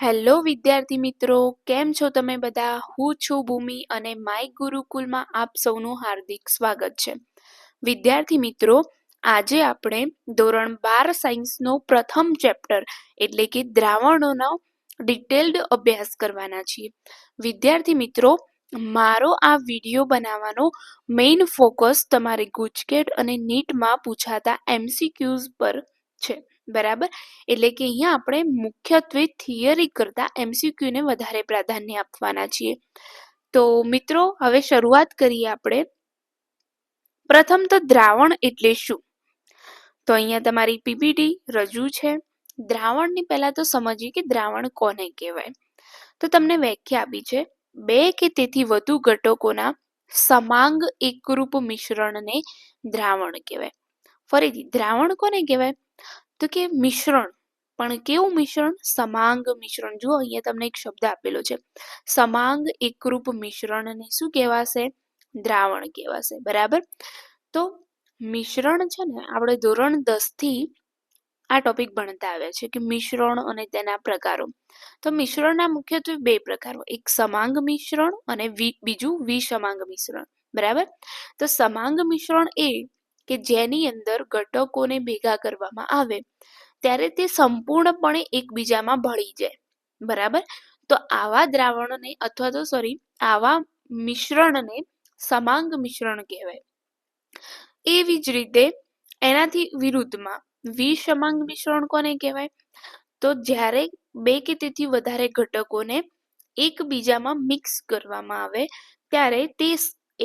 Hello વિદ્યાર્થી મિત્રો, કેમ છો તમે બધા? હું છું ભૂમિ અને માય ગુરુકુલમાં આપ સૌનું હાર્દિક સ્વાગત છે. વિદ્યાર્થી મિત્રો, આજે આપણે ધોરણ 12 સાયન્સનો પ્રથમ ચેપ્ટર એટલે કે દ્રાવણોનો ડિટેલ્ડ અભ્યાસ કરવાના છીએ. વિદ્યાર્થી મિત્રો, મારો આ વિડીયો બનાવવાનો મેઇન ફોકસ તમારે ગુજકેટ અને નીટમાં પૂછાતા MCQs પર છે. બરાબર, એટલે કે અહીંયા આપણે મુખ્યત્વે થિયરી કરતા MCQ ને વધારે પ્રાધાન્ય આપવાના છીએ. તો મિત્રો, હવે શરૂઆત કરીએ આપણે. પ્રથમ તો દ્રાવણ એટલે શું? તો અહીંયા તમારી પીપીટી રજૂ છે. દ્રાવણની પહેલા તો સમજીએ કે દ્રાવણ કોને કહેવાય. તો તમને વ્યાખ્યા આપી છે, બે કે તેથી વધુ ઘટકોના સમાંગ એકરૂપ મિશ્રણને દ્રાવણ કહેવાય. ફરીથી, દ્રાવણ કોને કહેવાય? તો કે મિશ્રણ, પણ કેવું મિશ્રણ? સમાંગ મિશ્રણ. જુઓ, અહીંયા તમને એક શબ્દ આપેલો છે, સમાંગ એકરૂપ મિશ્રણને શું કહેવાશે? દ્રાવણ કહેવાશે. બરાબર. તો મિશ્રણ છે ને, આપણે ધોરણ 10 થી આ ટોપિક ભણતા આવ્યા છે કે મિશ્રણ અને તેના પ્રકારો. તો મિશ્રણના મુખ્યત્વે બે પ્રકારો, એક સમાંગ મિશ્રણ અને બીજું વિસમાંગ મિશ્રણ. બરાબર. તો સમાંગ મિશ્રણ એ કે જેની અંદર ઘટકોને ભેગા કરવામાં આવે ત્યારે તે સંપૂર્ણપણે એકબીજામાં ભળી જાય. બરાબર. તો આવા દ્રાવણને અથવા તો આવા મિશ્રણને સમાંગ મિશ્રણ કહેવાય. એવી જ રીતે એનાથી વિરુદ્ધમાં વિસમાંગ મિશ્રણ કોને કહેવાય? તો જ્યારે બે કે તેથી વધારે ઘટકોને એકબીજામાં મિક્સ કરવામાં આવે ત્યારે તે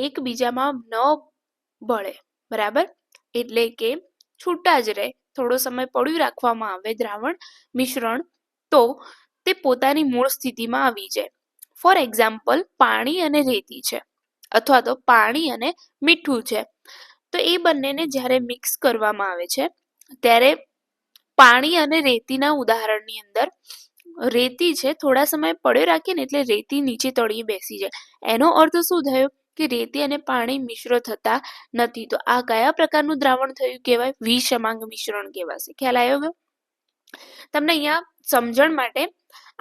એકબીજામાં ન ભળે. બરાબર, એટલે કે છૂટા જ રહે. થોડો સમય પડ્યું રાખવામાં આવે દ્રાવણ મિશ્રણ તો તે પોતાની મૂળ સ્થિતિમાં આવી જાય. ફોર એક્ઝામ્પલ, પાણી અને રેતી છે અથવા તો પાણી અને મીઠું છે. તો એ બંનેને જ્યારે મિક્સ કરવામાં આવે છે ત્યારે પાણી અને રેતીના ઉદાહરણની અંદર રેતી છે, થોડા સમય પડ્યો રાખીએ ને એટલે રેતી નીચે તળિયે બેસી જાય. એનો અર્થ શું થયો કે રેતી અને પાણી મિશ્ર થતા નથી. તો આ કયા પ્રકારનું દ્રાવણ થયું કહેવાય? વિસમાંગ મિશ્રણ કહેવાશે. ખ્યાલ આવ્યો ગયો? તમને અહીંયા સમજણ માટે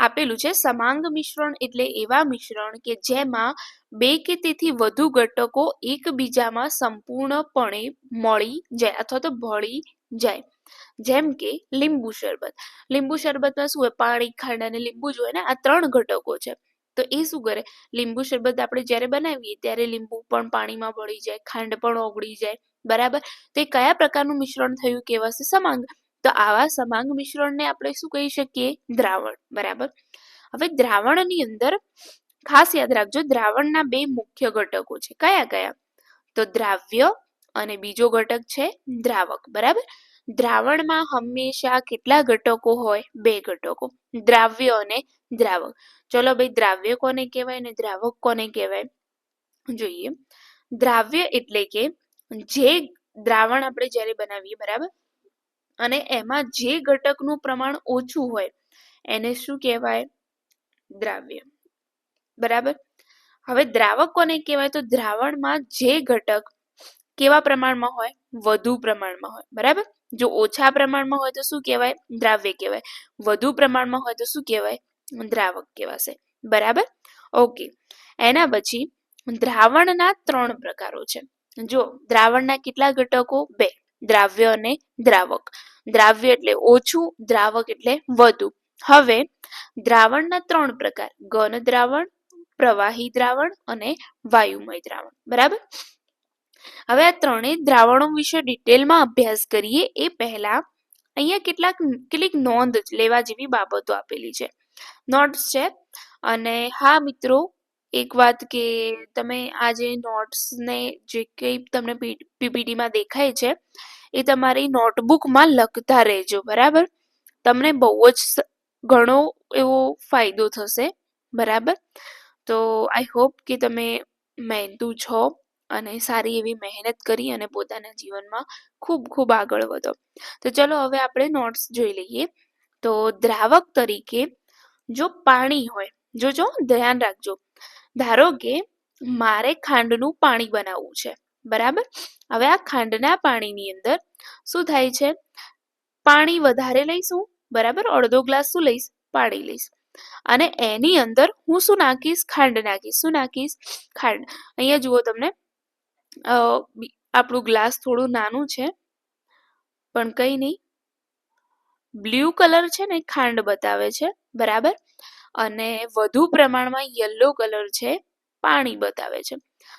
આપેલું છે, સમાંગ મિશ્રણ એટલે એવા મિશ્રણ કે જેમાં બે કે તેથી વધુ ઘટકો એકબીજામાં સંપૂર્ણપણે મળી જાય અથવા તો ભળી જાય. જેમ કે લીંબુ શરબત. લીંબુ શરબતમાં શું હોય? પાણી, ખાંડ અને લીંબુ જ હોય ને. આ ત્રણ ઘટકો છે. તો એ શું કરે? લીંબુ શરબત આપણે જ્યારે બનાવીએ ત્યારે લીંબુ પણ પાણીમાં ભળી જાય, ખાંડ પણ ઓગળી જાય. બરાબર. તો એ કયા પ્રકારનું મિશ્રણ થયું કહેવાશે? સમાંગ. તો આવા સમાંગ મિશ્રણને આપણે શું કહી શકીએ? દ્રાવણ. બરાબર. હવે દ્રાવણની અંદર ખાસ યાદ રાખજો, દ્રાવણના બે મુખ્ય ઘટકો છે. કયા કયા? તો દ્રાવ્ય અને બીજો ઘટક છે દ્રાવક. બરાબર. દ્રાવણમાં હંમેશા કેટલા ઘટકો હોય? બે ઘટકો, દ્રાવ્ય અને દ્રાવક. ચલો ભાઈ, દ્રાવ્ય કોને કહેવાય અને દ્રાવક કોને કહેવાય જોઈએ. દ્રાવ્ય એટલે કે જે દ્રાવણ આપણે જ્યારે બનાવીએ, બરાબર, અને એમાં જે ઘટકનું પ્રમાણ ઓછું હોય એને શું કહેવાય? દ્રાવ્ય. બરાબર. હવે દ્રાવક કોને કહેવાય? તો દ્રાવણમાં જે ઘટક કેવા પ્રમાણમાં હોય? વધુ પ્રમાણમાં હોય. બરાબર. જો ઓછા પ્રમાણમાં હોય તો શું કહેવાય? દ્રાવ્ય કહેવાય. વધુ પ્રમાણમાં હોય તો શું કહેવાય? દ્રાવક કહેવાશે. બરાબર. ઓકે. એના પછી દ્રાવણના ત્રણ પ્રકારો છે. જો દ્રાવણના કેટલા ઘટકો? બે, દ્રાવ્ય અને દ્રાવક. દ્રાવ્ય એટલે ઓછું, દ્રાવક એટલે વધુ. હવે દ્રાવણના ત્રણ પ્રકાર, ઘન દ્રાવણ, પ્રવાહી દ્રાવણ અને વાયુમય દ્રાવણ. બરાબર. હવે આ ત્રણેય દ્રાવણો વિશે ડિટેલમાં અભ્યાસ કરીએ એ પહેલા અહીંયા કેટલીક નોંધ લેવા જેવી બાબતો આપેલી છે, નોટ્સ છે. અને હા મિત્રો, એક વાત કે તમે આ જે નોટ્સને જે કંઈ તમને પીપીટીમાં દેખાય છે એ તમારી નોટબુકમાં લખતા રહેજો. બરાબર. તમને બહુ જ ઘણો એવો ફાયદો થશે. બરાબર. તો આઈ હોપ કે તમે મહેનતુ છો અને સારી એવી મહેનત કરી અને પોતાના જીવનમાં ખૂબ ખૂબ આગળ વધો. તો ચલો હવે આપણે નોટ્સ જોઈ લઈએ. તો દ્રાવક તરીકે જો પાણી હોય, જોજો ધ્યાન રાખજો, ધારો કે મારે ખાંડનું પાણી બનાવવું છે. બરાબર. હવે આ ખાંડના પાણીની અંદર શું થાય છે? પાણી વધારે લઈશું. બરાબર. અડધો ગ્લાસ શું લઈશ? પાણી લઈશ. અને એની અંદર હું શું નાખીશ? ખાંડ નાખીશ. શું નાખીશ? ખાંડ. અહીંયા જુઓ તમને આપણું ગ્લાસ થોડું નાનું છે પણ કંઈ નહીં, બ્લુ કલર છે ને ખાંડ બતાવે છે, બરાબર, અને વધુ પ્રમાણમાં યલો કલર છે પાણી બતાવે છે.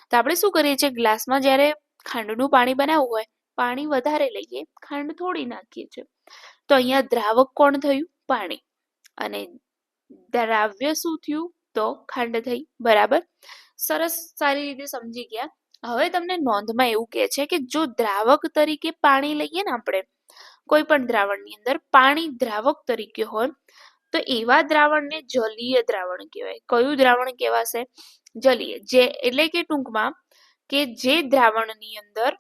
તો આપણે શું કરીએ છીએ? ગ્લાસમાં જ્યારે ખાંડનું પાણી બનાવવું હોય, પાણી વધારે લઈએ, ખાંડ થોડી નાખીએ છીએ. તો અહીંયા દ્રાવક કોણ થયું? પાણી. અને દ્રાવ્ય શું થયું? તો ખાંડ થઈ, બરાબર. સરસ, સારી રીતે સમજી ગયા. હવે તમને નોંધમાં એવું કહે છે કે જો દ્રાવક તરીકે પાણી લઈએ ને આપણે કોઈ પણ દ્રાવણની અંદર પાણી દ્રાવક તરીકે હોય તો એવા દ્રાવણને જલીય દ્રાવણ કહેવાય. કયું દ્રાવણ કહેવાશે? જલીય. જે એટલે કે ટૂંકમાં કે જે દ્રાવણની અંદર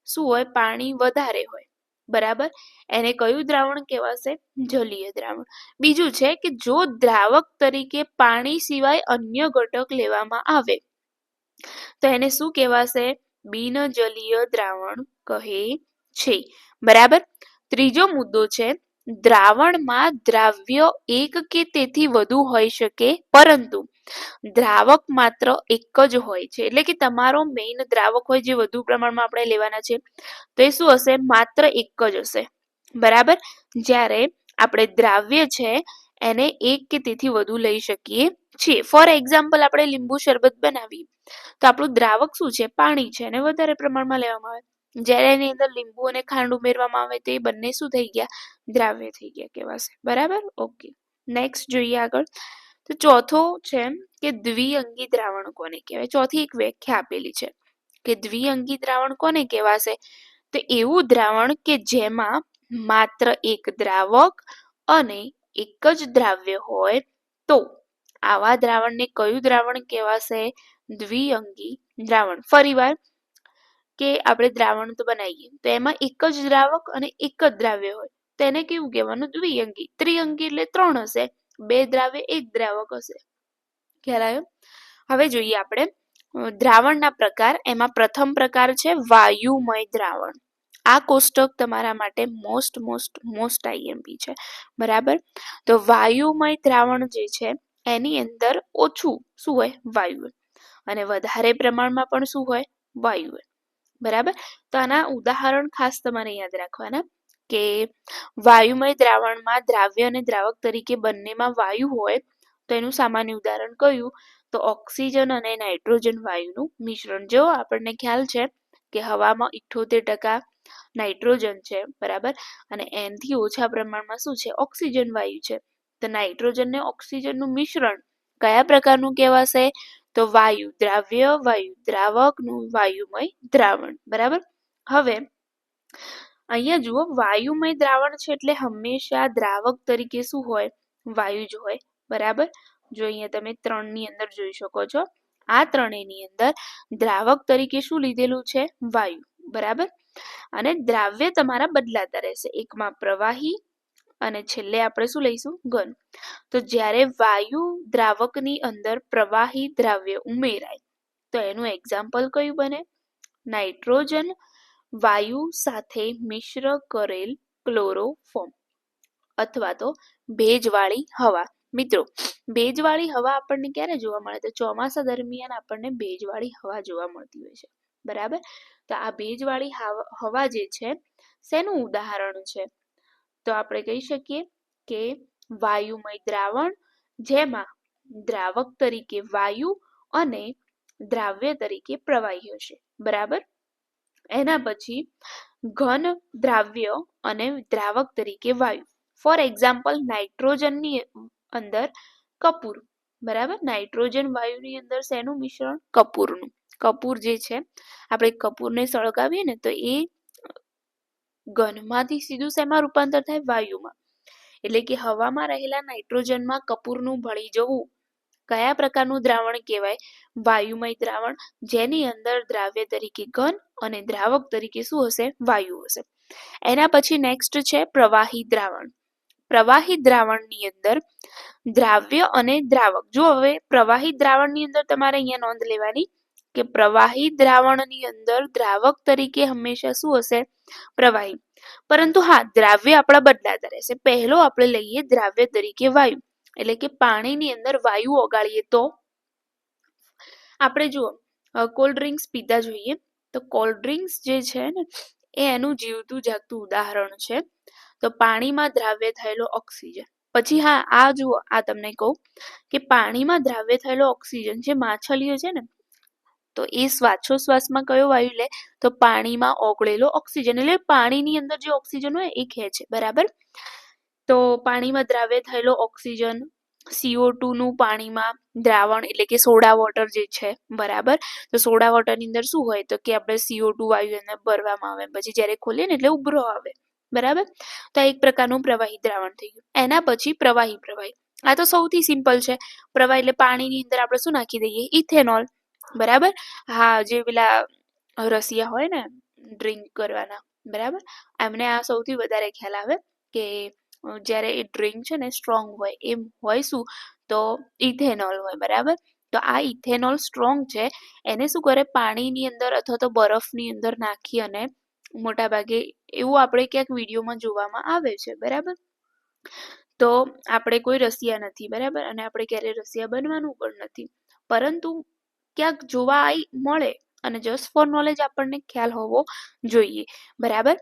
શું હોય? પાણી વધારે હોય, બરાબર, એને કયું દ્રાવણ કહેવાશે? જલીય દ્રાવણ. બીજું છે કે જો દ્રાવક તરીકે પાણી સિવાય અન્ય ઘટક લેવામાં આવે તો એને શું કહેવાશે? બિનજલીય દ્રાવણ કહે છે, બરાબર. ત્રીજો મુદ્દો છે દ્રાવણમાં દ્રાવ્ય એક કે તેથી વધુ હોઈ શકે પરંતુ દ્રાવક માત્ર એક જ હોય છે. એટલે કે તમારો મેઇન દ્રાવક હોય જે વધુ પ્રમાણમાં આપણે લેવાના છે તો એ શું હશે? માત્ર એક જ હશે, બરાબર. જ્યારે આપણે દ્રાવ્ય છે એને એક કે તેથી વધુ લઈ શકીએ છીએ. ફોર એક્ઝામ્પલ, આપણે લીંબુ શરબત બનાવીએ તો આપણું દ્રાવક શું છે? પાણી છે, અને વધારે પ્રમાણમાં લેવામાં આવે. જ્યારે એની અંદર લીંબુ અને ખાંડ ઉમેરવામાં આવે તો એ બંને શું થઈ ગયા? દ્રાવ્ય થઈ ગયા કહેવાશે, બરાબર. ઓકે, નેક્સ્ટ જોઈએ આગળ. તો ચોથો છે કે દ્વિઅંગી દ્રાવણ કોને કહેવાય? ચોથી એક વ્યાખ્યા આપેલી છે કે દ્વિઅંગી દ્રાવણ કોને કહેવાશે? તો એવું દ્રાવણ કે જેમાં માત્ર એક દ્રાવક અને એક જ દ્રાવ્ય હોય તો આવા દ્રાવણને કયું દ્રાવણ કહેવાશે? દ્વિઅંગી દ્રાવણ. ફરીવાર કે આપણે દ્રાવણ તો બનાવીએ તો એમાં એક જ દ્રાવક અને એક જ દ્રાવ્ય હોય તો એને કેવું કહેવાનું? દ્વિઅંગી. ત્રિઅંગી એટલે 3 હશે, 2 દ્રાવ્ય 1 દ્રાવક હશે. ખ્યાલ આવ્યો? હવે જોઈએ આપણે દ્રાવણના પ્રકાર. એમાં પ્રથમ પ્રકાર છે વાયુમય દ્રાવણ. આ કોષ્ટક તમારા માટે મોસ્ટ આઈએમપી છે, બરાબર. તો વાયુમય દ્રાવણ જે છે એની અંદર ઓછું શું હોય? વાયુ હોય, અને વધારે પ્રમાણમાં પણ શું હોય? વાયુ હોય, બરાબર. તો આના ઉદાહરણ ખાસ તમારે યાદ રાખવાના કે વાયુમય દ્રાવણમાં દ્રાવ્ય અને દ્રાવક તરીકે બંનેમાં વાયુ હોય તો એનું સામાન્ય ઉદાહરણ કયું? તો ઓક્સિજન અને નાઇટ્રોજન વાયુનું મિશ્રણ. જો આપણને ખ્યાલ છે કે હવામાં 78% નાઇટ્રોજન છે, બરાબર, અને એનાથી ઓછા પ્રમાણમાં શું છે? ઓક્સિજન વાયુ છે. તો નાઇટ્રોજન ને ઓક્સિજનનું મિશ્રણ કયા પ્રકારનું કહેવાશે? તો વાયુ દ્રાવ્ય વાયુ દ્રાવકનું વાયુમય દ્રાવણ, બરાબર. હવે અહીંયા જુઓ, વાયુમય દ્રાવણ છે એટલે હંમેશા દ્રાવક તરીકે શું હોય? વાયુ જ હોય, બરાબર. જો અહીંયા તમે 3 ની અંદર જોઈ શકો છો, આ ત્રણેયની અંદર દ્રાવક તરીકે શું લીધેલું છે? વાયુ, બરાબર. અને દ્રાવ્ય તમારા બદલાતા રહેશે, એકમાં પ્રવાહી અને છેલ્લે આપણે શું લઈશું? ઘન. તો જ્યારે વાયુ દ્રાવકની અંદર પ્રવાહી દ્રાવ્ય ઉમેરાય તો એનું એક્ઝામ્પલ કયું બને? નાઇટ્રોજન વાયુ સાથે મિશ્ર કરેલ ક્લોરોફોર્મ અથવા તો ભેજવાળી હવા. મિત્રો, ભેજવાળી હવા આપણને ક્યારે જોવા મળે? તો ચોમાસા દરમિયાન આપણને ભેજવાળી હવા જોવા મળતી હોય છે, બરાબર. તો આ ભેજવાળી હવા જે છે શેનું ઉદાહરણ છે? તો આપણે કહી શકીએ કે વાયુમય દ્રાવણ જેમાં દ્રાવક તરીકે વાયુ અને દ્રાવ્ય તરીકે પ્રવાહી હશે, બરાબર. એના પછી ઘન દ્રાવ્ય અને દ્રાવક તરીકે વાયુ. ફોર એક્ઝામ્પલ, નાઇટ્રોજનની અંદર કપૂર, બરાબર. નાઇટ્રોજન વાયુની અંદર શેનું મિશ્રણ? કપૂરનું. કપૂર જે છે, આપણે કપૂરને સળગાવીએ ને તો એ ઘનમાંથી સીધું શેમાં રૂપાંતર થાય? વાયુમાં. એટલે કે હવામાં રહેલા નાઇટ્રોજનમાં કપૂરનું ભળી જવું કયા પ્રકારનું દ્રાવણ કહેવાય? વાયુમય દ્રાવણ, જેની અંદર દ્રાવ્ય તરીકે ઘન અને દ્રાવક તરીકે શું હશે? વાયુ હશે. એના પછી નેક્સ્ટ છે પ્રવાહી દ્રાવણ. પ્રવાહી દ્રાવણની અંદર દ્રાવ્ય અને દ્રાવક. જો હવે પ્રવાહી દ્રાવણની અંદર તમારે અહીંયા નોંધ લેવાની કે પ્રવાહી દ્રાવણની અંદર દ્રાવક તરીકે હંમેશા શું હશે? પ્રવાહી. પરંતુ હા, દ્રાવ્ય આપણા બદલાતા રહેશે. પહેલો આપણે લઈએ દ્રાવ્ય તરીકે વાયુ, એટલે કે પાણીની અંદર વાયુ ઓગાળીએ તો આપણે જુઓ કોલ્ડ ડ્રિંક્સ પીતા જોઈએ તો કોલ્ડ ડ્રિંક્સ જે છે ને એ એનું જીવતું જાગતું ઉદાહરણ છે. તો પાણીમાં દ્રાવ્ય થયેલો ઓક્સિજન. પછી હા આ જુઓ આ તમને કહું કે પાણીમાં દ્રાવ્ય થયેલો ઓક્સિજન જે માછલીઓ છે ને તો એ શ્વાસોશ્વાસમાં કયો વાયુ લે તો પાણીમાં ઓગળેલો ઓક્સિજન એટલે પાણીની અંદર જે ઓક્સિજન હોય એ ખેંચે બરાબર. તો પાણીમાં દ્રાવ્ય થયેલો ઓક્સિજન CO2 નું પાણીમાં દ્રાવણ એટલે કે સોડા વોટર જે છે બરાબર. તો સોડા વોટરની અંદર શું હોય તો કે આપણે CO2 વાયુ એને ભરવામાં આવે પછી જ્યારે ખોલીએ ને એટલે ઉભરો આવે બરાબર. તો આ એક પ્રકારનું પ્રવાહી દ્રાવણ થઈ ગયું. એના પછી પ્રવાહી આ તો સૌથી સિમ્પલ છે. પ્રવાહી એટલે પાણીની અંદર આપણે શું નાખી દઈએ ઇથેનોલ બરાબર. હા જે પેલા રસિયા હોય ને ડ્રિંક કરવાના બરાબર એમને આ સૌથી વધારે ખ્યાલ આવે કે જ્યારે એ ડ્રિંક છે ને સ્ટ્રોંગ હોય એમ હોય શું તો ઇથેનોલ હોય બરાબર. તો આ ઇથેનોલ સ્ટ્રોંગ છે એને શું કરે પાણીની અંદર અથવા તો બરફની અંદર નાખી અને મોટા ભાગે એવું આપણે ક્યાંક વિડીયોમાં જોવામાં આવે છે બરાબર. તો આપણે કોઈ રસિયા નથી બરાબર અને આપણે ક્યારે રસિયા બનવાનું પણ નથી પરંતુ ક્યાંક જોવા મળે અને જસ્ટ ફોર નોલેજ આપણને ખ્યાલ હોવો જોઈએ બરાબર.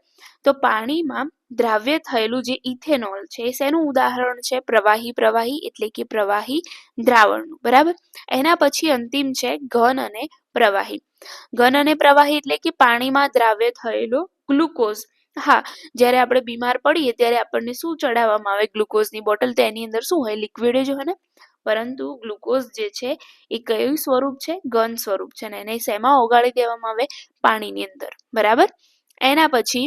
તો પાણીમાં દ્રાવ્ય થયેલું જે ઇથેનોલ છે શેનું ઉદાહરણ છે પ્રવાહી એટલે કે પ્રવાહી દ્રાવણનું બરાબર. એના પછી અંતિમ છે ઘન અને પ્રવાહી. ઘન અને પ્રવાહી એટલે કે પાણીમાં દ્રાવ્ય થયેલો ગ્લુકોઝ. હા જ્યારે આપણે બીમાર પડીએ ત્યારે આપણને શું ચડાવવામાં આવે ગ્લુકોઝની બોટલ તો એની અંદર શું હોય લિક્વિડ જ હોય ને પરંતુ ગ્લુકોઝ જે છે એ કયું સ્વરૂપ છે ઘન સ્વરૂપ છે ને એને શેમાં ઓગાળી દેવામાં આવે પાણીની અંદર બરાબર. એના પછી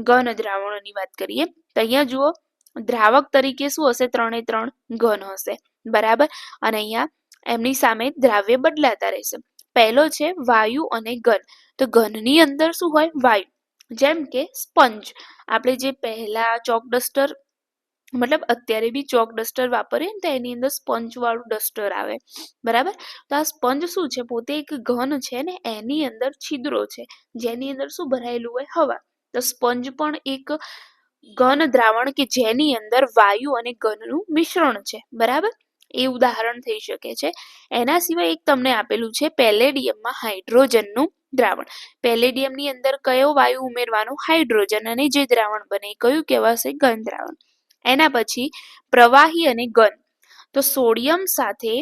ઘન દ્રાવણોની વાત કરીએ તો અહીંયા જુઓ દ્રાવક તરીકે શું હશે 3 ઘન હશે બરાબર અને અહીંયા એમની સામે દ્રાવ્ય બદલાતા રહેશે. પહેલો છે વાયુ અને ઘન. તો ઘનની અંદર શું હોય વાયુ જેમ કે સ્પંજ આપણે જે પહેલા ચોક ડસ્ટર મતલબ અત્યારે બી ચોક ડસ્ટર વાપરીએ ને તો એની અંદર સ્પંજ વાળું ડસ્ટર આવે બરાબર. તો આ સ્પંજ શું છે પોતે એક ઘન છે ને એની અંદર છિદ્રો છે જેની અંદર શું ભરાયેલું હોય હવા. તો સ્પંજ પણ એક ઘન દ્રાવણ કે જેની અંદર વાયુ અને ઘનનું મિશ્રણ છે બરાબર. એ ઉદાહરણ થઈ શકે છે. એના સિવાય એક તમને આપેલું છે પેલેડિયમમાં હાઇડ્રોજનનું દ્રાવણ. પેલેડિયમની અંદર કયો વાયુ ઉમેરવાનો હાઇડ્રોજન અને જે દ્રાવણ બને કયું કહેવાશે ઘન દ્રાવણ. એના પછી પ્રવાહી અને ઘન. તો સોડિયમ સાથે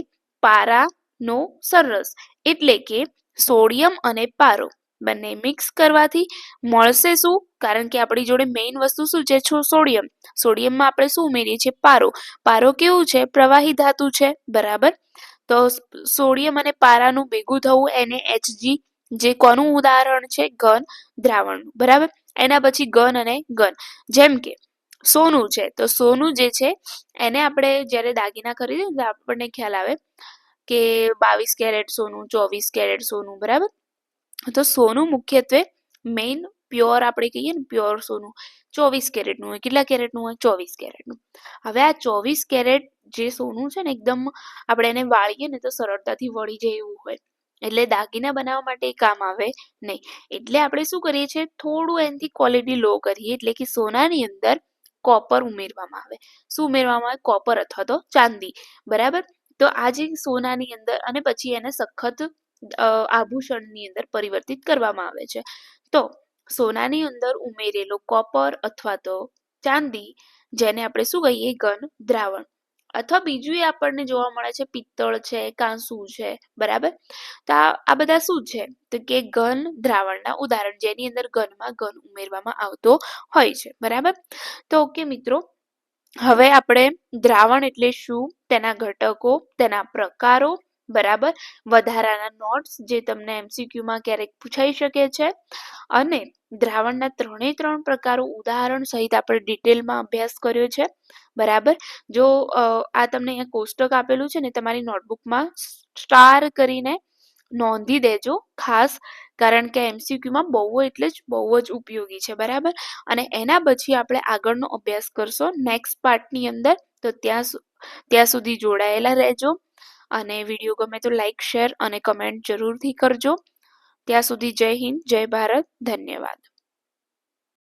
પારાનો સરરસ એટલે કે સોડિયમ અને પારો બંને મિક્સ કરવાથી મળશે શું કારણ કે આપણી જોડે મેઇન વસ્તુ શું છે સોડિયમ. સોડિયમમાં આપણે શું ઉમેરીએ છીએ પારો કેવું છે પ્રવાહી ધાતુ છે બરાબર. તો સોડિયમ અને પારાનું ભેગું થવું એને Hg જે કોનું ઉદાહરણ છે ઘન દ્રાવણનું બરાબર. એના પછી ઘન અને ઘન જેમ કે સોનું છે તો સોનું જે છે એને આપણે જ્યારે દાગીના ખરીદીએ ને તો આપણને ખ્યાલ આવે કે 22 કેરેટ સોનું 24 કેરેટ સોનું બરાબર. તો સોનું મુખ્યત્વે મેઇન પ્યોર આપણે કહીએ ને પ્યોર સોનું 24 કેરેટનું હોય. કેટલા કેરેટનું હોય 24 કેરેટનું. હવે આ 24 કેરેટ જે સોનું છે ને એકદમ આપણે એને વાળીએ ને તો સરળતાથી વળી જાય એવું હોય એટલે દાગીના બનાવવા માટે કામ આવે નહીં. એટલે આપણે શું કરીએ છીએ થોડું એનાથી ક્વોલિટી લો કરીએ એટલે કે સોનાની અંદર કોપર ઉમેરવામાં આવે. શું ઉમેરવામાં આવે કોપર અથવા તો ચાંદી બરાબર. તો આ જે સોનાની અંદર અને પછી એને સખત આભૂષણની અંદર પરિવર્તિત કરવામાં આવે છે. તો સોનાની અંદર ઉમેરેલો કોપર અથવા તો ચાંદી જેને આપણે શું કહીએ ઘન દ્રાવણ અથવા બીજું એ આપણને જોવા મળે છે પિત્તળ છે કાંસુ છે બરાબર. તો આ બધા શું છે તો કે ઘન દ્રાવણના ઉદાહરણ જેની અંદર ઘનમાં ઘન ઉમેરવામાં આવતો હોય છે બરાબર. તો ઓકે મિત્રો હવે આપણે દ્રાવણ એટલે શું તેના ઘટકો તેના પ્રકારો બરાબર વધારાના નોટ્સ જે તમને MCQમાં ક્યારેક પૂછાઈ શકે છે અને દ્રાવણના 3 પ્રકારો ઉદાહરણ સહિત આપણે ડિટેલમાં અભ્યાસ કર્યો છે બરાબર. જો આ તમને અહીંયા કોષ્ટક આપેલું છે ને તમારી નોટબુકમાં સ્ટાર કરીને નોંધી દેજો ખાસ કારણ કે MCQમાં બહુ એટલે જ બહુ જ ઉપયોગી છે બરાબર. અને એના પછી આપણે આગળનો અભ્યાસ કરશો નેક્સ્ટ પાર્ટની અંદર. તો ત્યાં સુધી જોડાયેલા રહેજો અને વિડીયો ગમે તો લાઈક શેર અને કમેન્ટ જરૂરથી કરજો. ત્યાં સુધી જય હિન્દ જય ભારત ધન્યવાદ.